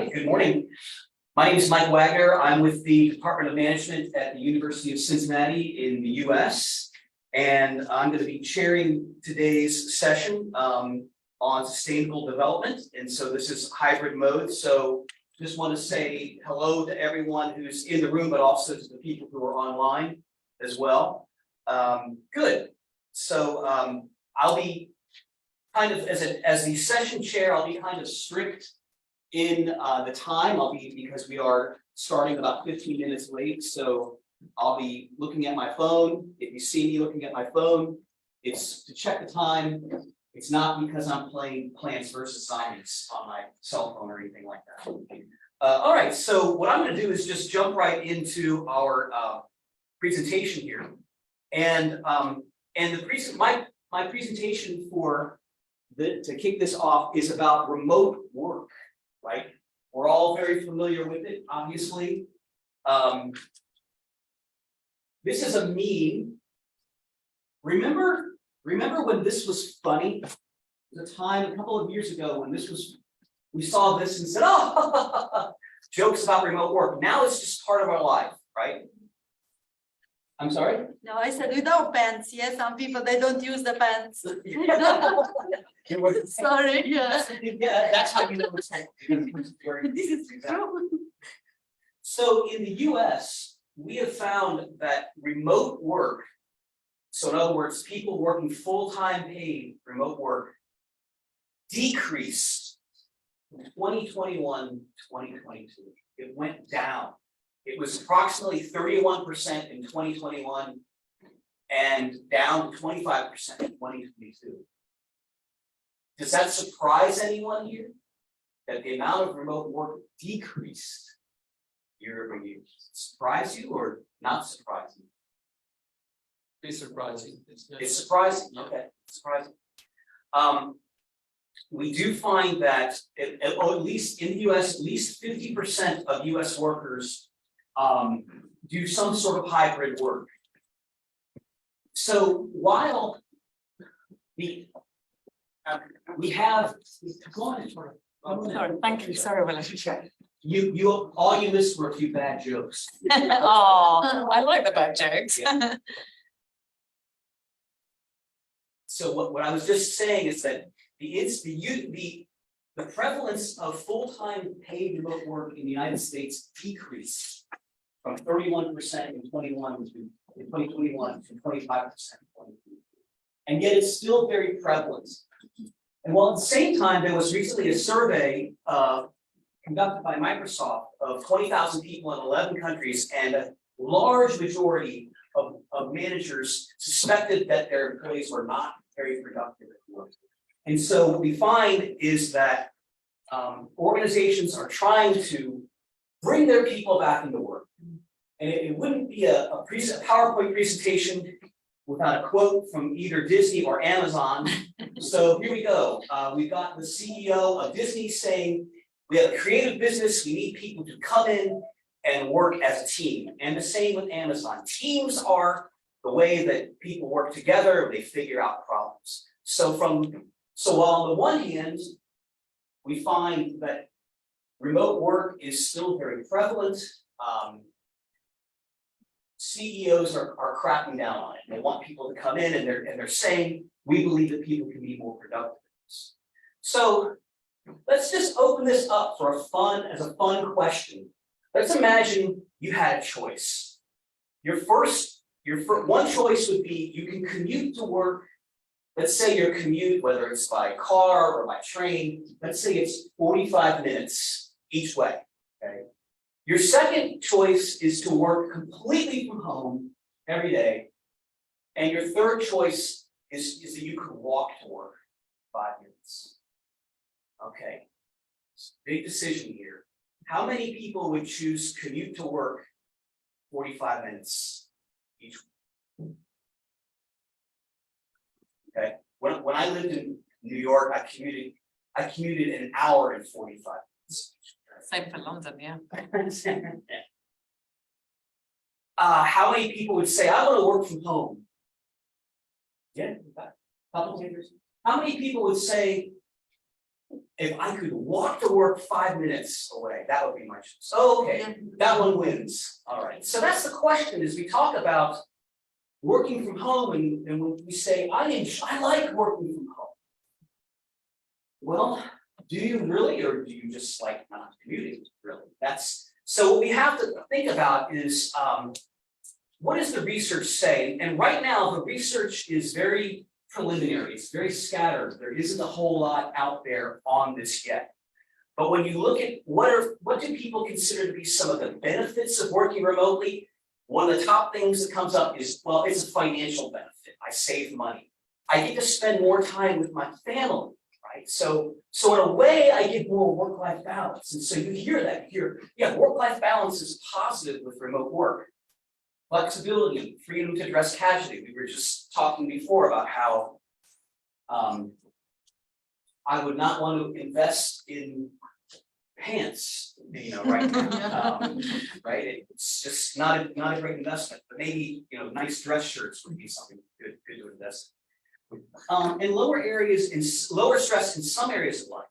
Hi, good morning. My name is Mike Wagner. I'm with the Department of Management at the University of Cincinnati in the US. And I'm going to be chairing today's session on sustainable development. And so this is hybrid mode. So just want to say hello to everyone who's in the room, but also to the people who are online as well. Good. So I'll be kind of, as the session chair, I'll be kind of strict in the time. Because we are starting about 15 minutes late. So I'll be looking at my phone. If you see me looking at my phone, it's to check the time. It's not because I'm playing Plants vs. Zombies on my cell phone or anything like that. All right, so what I'm going to do is just jump right into our presentation here. And my presentation to kick this off is about remote work, right? We're all very familiar with it, obviously. This is a meme. Remember when this was funny? There was a time a couple of years ago when we saw this and said, oh, jokes about remote work. Now it's just part of our life, right? I'm sorry? No, I said without pants. Yes, some people, they don't use the pants. Sorry, yeah. Yeah, that's how you know it's This is true. So in the US, we have found that remote work, so in other words, people working full-time paid remote work, decreased from 2021 to 2022. It went down. It was approximately 31% in 2021 and down to 25% in 2022. Does that surprise anyone here? That the amount of remote work decreased year over year? Surprise you or not surprising? It's surprising. It's surprising. Okay, surprising. We do find that at least in the US, at least 50% of US workers do some sort of hybrid work. So while we have, go on, Sorry, thank you. Sorry, William. all you missed were a few bad jokes. Oh, I like the bad jokes. Yeah. So what I was just saying is that the prevalence of full-time paid remote work in the United States decreased from 31% in 2021 to 25% in 2022. And yet it's still very prevalent. And while at the same time, there was recently a survey conducted by Microsoft of 20,000 people in 11 countries, and a large majority of managers suspected that their employees were not very productive at work. And so what we find is that organizations are trying to bring their people back into work. And it wouldn't be a PowerPoint presentation without a quote from either Disney or Amazon. So here we go. We've got the CEO of Disney saying, we have a creative business, we need people to come in and work as a team. And the same with Amazon. Teams are the way that people work together, they figure out problems. So while on the one hand, we find that remote work is still very prevalent, CEOs are cracking down on it. They want people to come in and they're saying, we believe that people can be more productive. So let's just open this up for a fun question. Let's imagine you had a choice. Your first one choice would be you can commute to work. Let's say your commute, whether it's by car or by train, let's say it's 45 minutes each way. Okay. Your second choice is to work completely from home every day. And your third choice is that you could walk to work 5 minutes. Okay. It's a big decision here. How many people would choose commute to work 45 minutes each week? Okay. When I lived in New York, I commuted an hour and 45 minutes. Same for London, yeah. How many people would say, I want to work from home? Yeah, a couple takers. How many people would say, if I could walk to work 5 minutes away, that would be my choice. Oh, okay, that one wins. All right. So that's the question as we talk about working from home and when we say, I like working from home. Well, do you really, or do you just like not commuting, really? So what we have to think about is, what does the research say? And right now, the research is very preliminary, it's very scattered. There isn't a whole lot out there on this yet. But when you look at what do people consider to be some of the benefits of working remotely? One of the top things that comes up is, well, it's a financial benefit. I save money. I get to spend more time with my family, right? So in a way, I get more work-life balance. And so you hear that, yeah, work-life balance is positive with remote work. Flexibility, freedom to address casualty. We were just talking before about how I would not want to invest in pants, right now, right? It's just not a great investment, but maybe, nice dress shirts would be something good to invest in. And lower stress in some areas of life.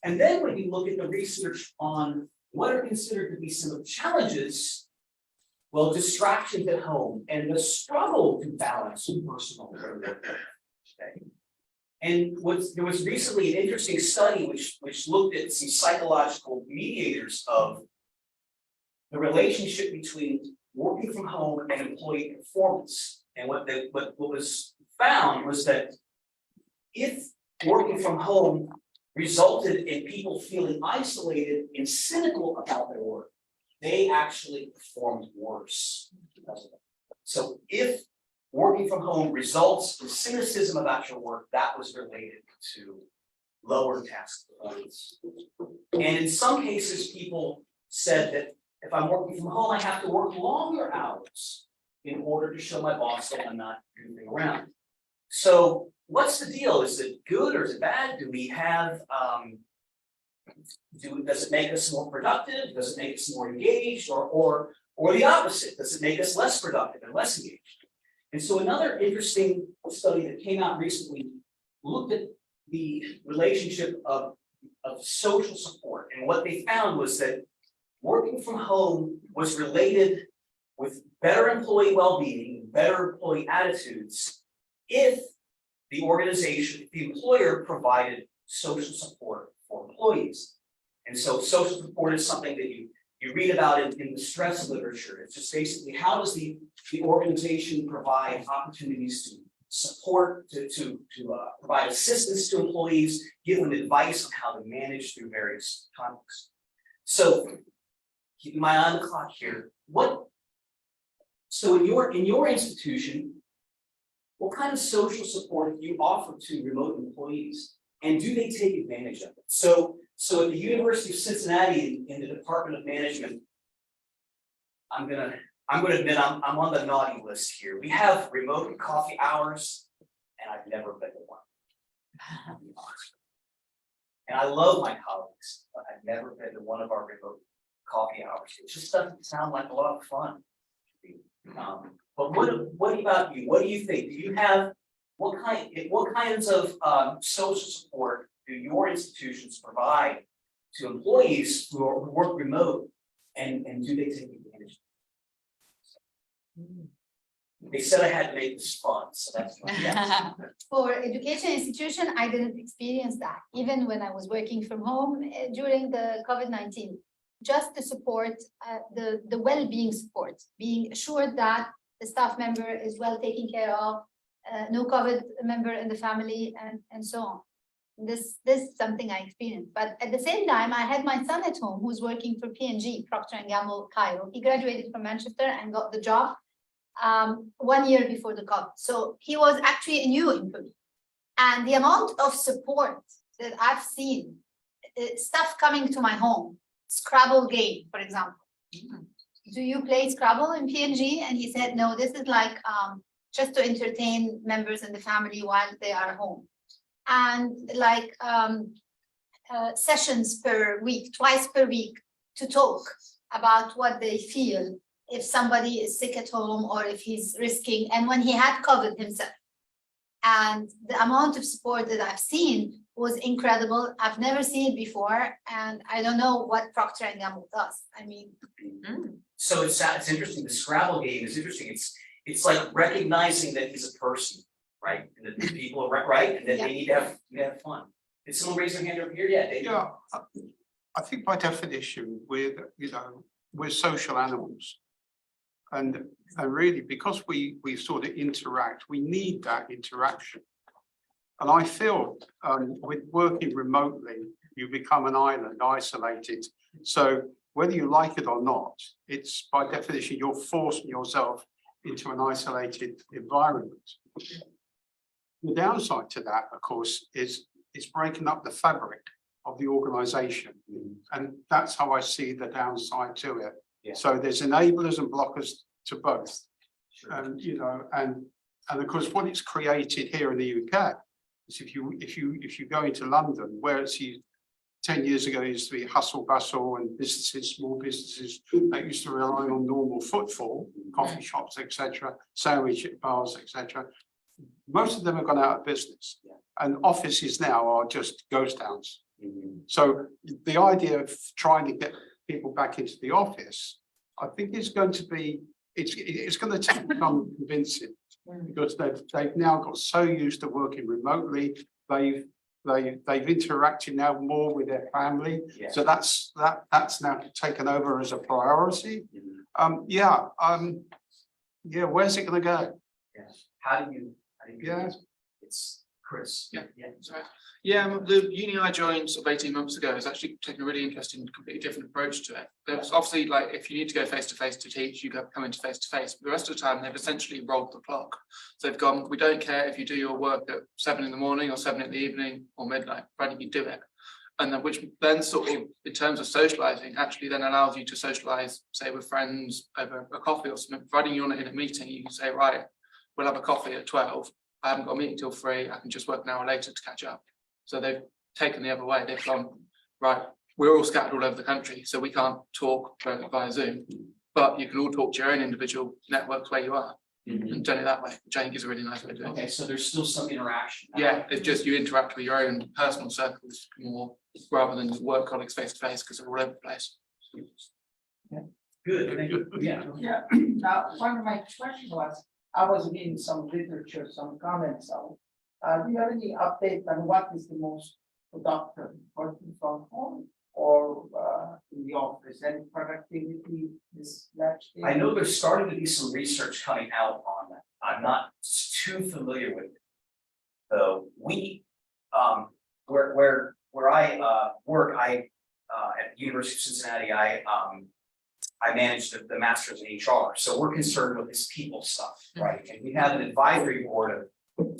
And then when you look at the research on what are considered to be some of the challenges, well, distractions at home and the struggle to balance personal and work. Okay. And there was recently an interesting study which looked at some psychological mediators of the relationship between working from home and employee performance. And what was found was that if working from home resulted in people feeling isolated and cynical about their work, they actually performed worse because of it. So if working from home results in cynicism about your work, that was related to lower task performance. And in some cases, people said that if I'm working from home, I have to work longer hours in order to show my boss that I'm not goofing around. So what's the deal? Is it good or is it bad? Do we have does it make us more productive? Does it make us more engaged, or the opposite? Does it make us less productive and less engaged? And so another interesting study that came out recently looked at the relationship of social support, and what they found was that working from home was related with better employee well-being, better employee attitudes, if the employer provided social support for employees. And so social support is something that you read about in the stress literature. It's just basically how does the organization provide opportunities to support, to provide assistance to employees, give them advice on how to manage through various conflicts. So keeping my eye on the clock here, so in your institution, what kind of social support do you offer to remote employees? And do they take advantage of it? So at the University of Cincinnati in the Department of Management, I'm gonna admit I'm on the naughty list here. We have remote coffee hours, and I've never been to one. And I love my colleagues, but I've never been to one of our remote coffee hours. It just doesn't sound like a lot of fun. But what about you? What do you think? Do you have what kinds of social support do your institutions provide to employees who work remote, and do they take advantage of it? They said I had to make this fun, so that's yes. For education institution, I didn't experience that, even when I was working from home during the COVID-19. Just the support, the well-being support, being assured that the staff member is well taken care of, no COVID member in the family, and so on. This is something I experienced. But at the same time, I had my son at home who's working for P&G, Procter & Gamble, Cairo. He graduated from Manchester and got the job 1 year before the COVID. So he was actually a new employee. And the amount of support that I've seen, stuff coming to my home, Scrabble game, for example. Do you play Scrabble in P&G? And he said, no, this is like just to entertain members in the family while they are home. And like sessions per week, twice per week, to talk about what they feel if somebody is sick at home or if he's risking, and when he had COVID himself. And the amount of support that I've seen was incredible. I've never seen it before, and I don't know what Procter & Gamble does. I mean, So it's interesting, the Scrabble game is interesting, it's like recognizing that he's a person, right? And that the people are right, and that they need to have fun. Did someone raise their hand over here? Yeah, David. Yeah, I think by definition, we're social animals. And really, because we sort of interact, we need that interaction. And I feel with working remotely, you become an island, isolated. So whether you like it or not, it's by definition, you're forcing yourself into an isolated environment. The downside to that, of course, is breaking up the fabric of the organization. And that's how I see the downside to it. Yeah. So there's enablers and blockers to both. And and of course what it's created here in the UK is if you go into London, where it's 10 years ago it used to be hustle bustle and businesses, small businesses that used to rely on normal footfall, coffee shops, etc., sandwich bars, etc. Most of them have gone out of business, and offices now are just ghost towns. So the idea of trying to get people back into the office, I think is going to be, it's going to take some convincing, because they've now got so used to working remotely. They've interacted now more with their family, so that's now taken over as a priority. Where's it going to go? How do you it's Chris. The uni I joined sort of 18 months ago has actually taken a really interesting, completely different approach to it. There's obviously, like, if you need to go face to face to teach, you come into face to face. But the rest of the time, they've essentially rolled the clock. So they've gone, we don't care if you do your work at 7 in the morning or 7 in the evening or midnight, provided you do it. And then, which then sort of, in terms of socializing, actually then allows you to socialize, say, with friends over a coffee or something. Providing you're not in a meeting, you can say, right, we'll have a coffee at 12. I haven't got a meeting till 3. I can just work an hour later to catch up. So they've taken the other way. They've gone, right, we're all scattered all over the country, so we can't talk via Zoom, but you can all talk to your own individual networks where you are and done it that way, which I think is a really nice way to do it. Okay, so there's still some interaction. Yeah, it's just you interact with your own personal circles more rather than work colleagues face to face because they're all over the place. Good, thank you. Yeah. Now, one of my questions was, I was reading some literature, some comments. So, do you have any update on what is the most productive, working from home or in the office? Any productivity this last year? I know there's starting to be some research coming out on that. I'm not too familiar with it. Though we, where I work, at the University of Cincinnati, I manage the master's in HR. So we're concerned with this people stuff, right? And we have an advisory board of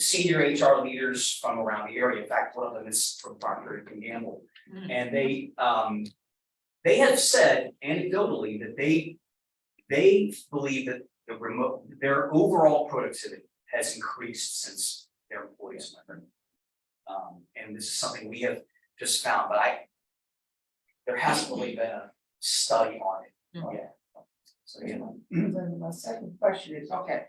senior HR leaders from around the area. In fact, one of them is from Procter & Gamble. And they have said anecdotally that they believe that their overall productivity has increased since their employees went. And this is something we have just found, but there hasn't really been a study on it yet. So Then my second question is, okay,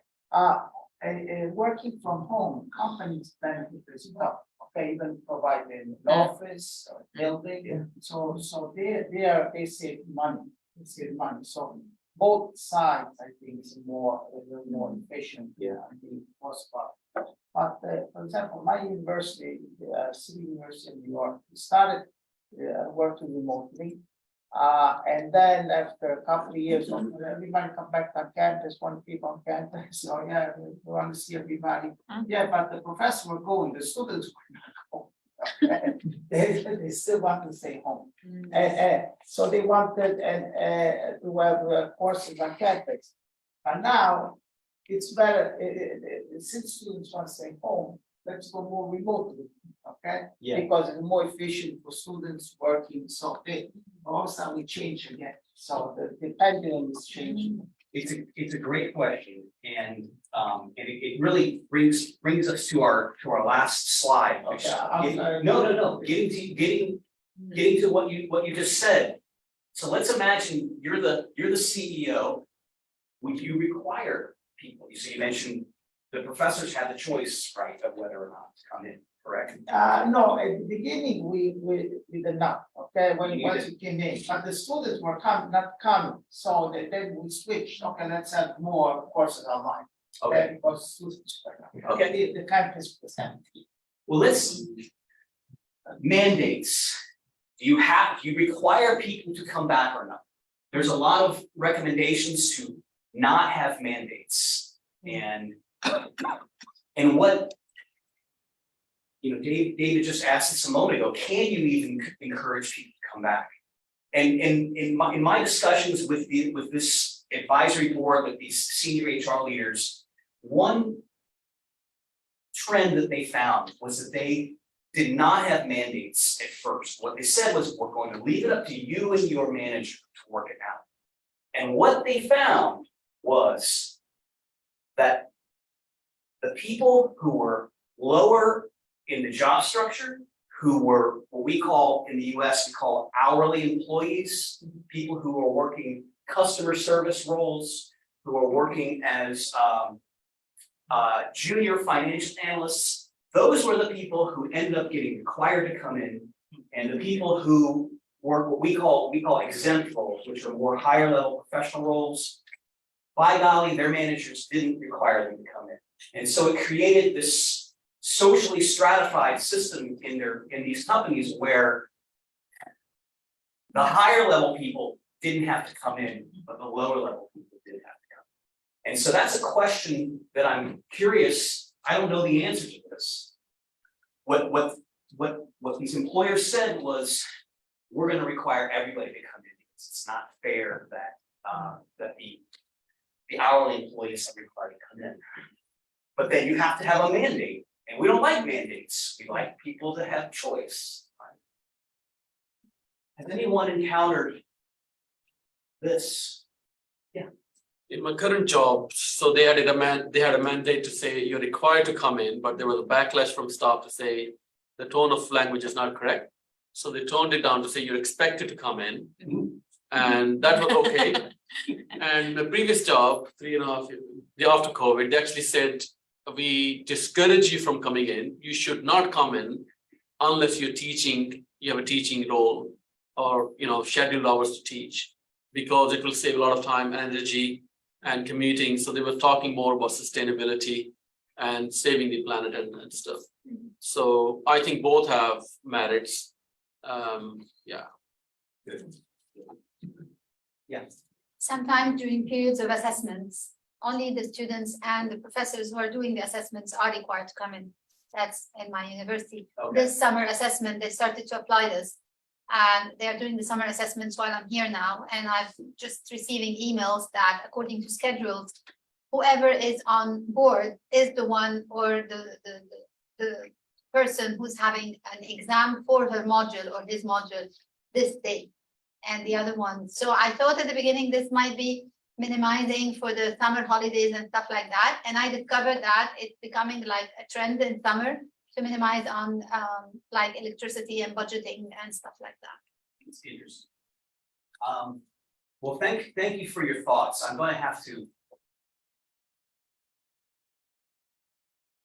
working from home, companies benefit as well. Okay, even providing an office or building, so they save money. So both sides, I think, is a little more efficient. And the cost part. But for example, my university, City University of New York, started working remotely. And then after a couple of years, everybody come back on campus, want people on campus. So we want to see everybody. But the professors were going, the students were not going. They still want to stay home. So they wanted to have courses on campus. And now it's better, since students want to stay home, let's go more remotely, okay? Because it's more efficient for students working, so they also we change again. So the pendulum is changing. It's a great question, and it really brings us to our last slide. Which, getting to what you just said. So let's imagine you're the CEO. Would you require people? So you mentioned the professors have the choice, right, of whether come in, correct? No, at the beginning, we did not, okay, when You once we came in, but the students were not coming, so then we switched, okay, let's have more courses online. Okay, Because students were not. Okay. The campus was empty. well, let's, mandates. Do you require people to come back or not? There's a lot of recommendations to not have mandates and what, you know, David just asked us a moment ago, can you even encourage people to come back? And in my discussions with this advisory board, with these senior HR leaders, one trend that they found was that they did not have mandates at first. What they said was, we're going to leave it up to you and your manager to work it out. And what they found was that the people who were lower in the job structure, who were what we call in the US, we call hourly employees, people who are working customer service roles, who are working as junior financial analysts, those were the people who ended up getting required to come in, and the people who work what we call exempt roles, which are more higher level professional roles. By golly, their managers didn't require them to come in. And so it created this socially stratified system in these companies where the higher level people didn't have to come in, but the lower level people did have to come. And so that's a question that I'm curious. I don't know the answer to this. What these employers said was, we're going to require everybody to come in because it's not fair that the hourly employees are required to come in. But then you have to have a mandate, and we don't like mandates. We like people to have choice. Has anyone encountered this? In my current job, so they had a mandate to say you're required to come in, but there was a backlash from staff to say the tone of language is not correct. So they toned it down to say you're expected to come in, and that was okay. And the previous job, 3.5 years after COVID, they actually said, we discourage you from coming in. You should not come in unless you're teaching, you have a teaching role or, you know, scheduled hours to teach, because it will save a lot of time and energy and commuting. So they were talking more about sustainability and saving the planet and stuff. So I think both have merits. Yeah. Good. Yeah. Sometimes during periods of assessments, only the students and the professors who are doing the assessments are required to come in. That's in my university. Okay. This summer assessment, they started to apply this. And they're doing the summer assessments while I'm here now, and I've just receiving emails that according to schedules, whoever is on board is the one or the person who's having an exam for her module or his module this day, and the other one. So I thought at the beginning this might be minimizing for the summer holidays and stuff like that, and I discovered that it's becoming like a trend in summer to minimize on like electricity and budgeting and stuff like that. It's interesting. Well, thank you for your thoughts. I'm going to have to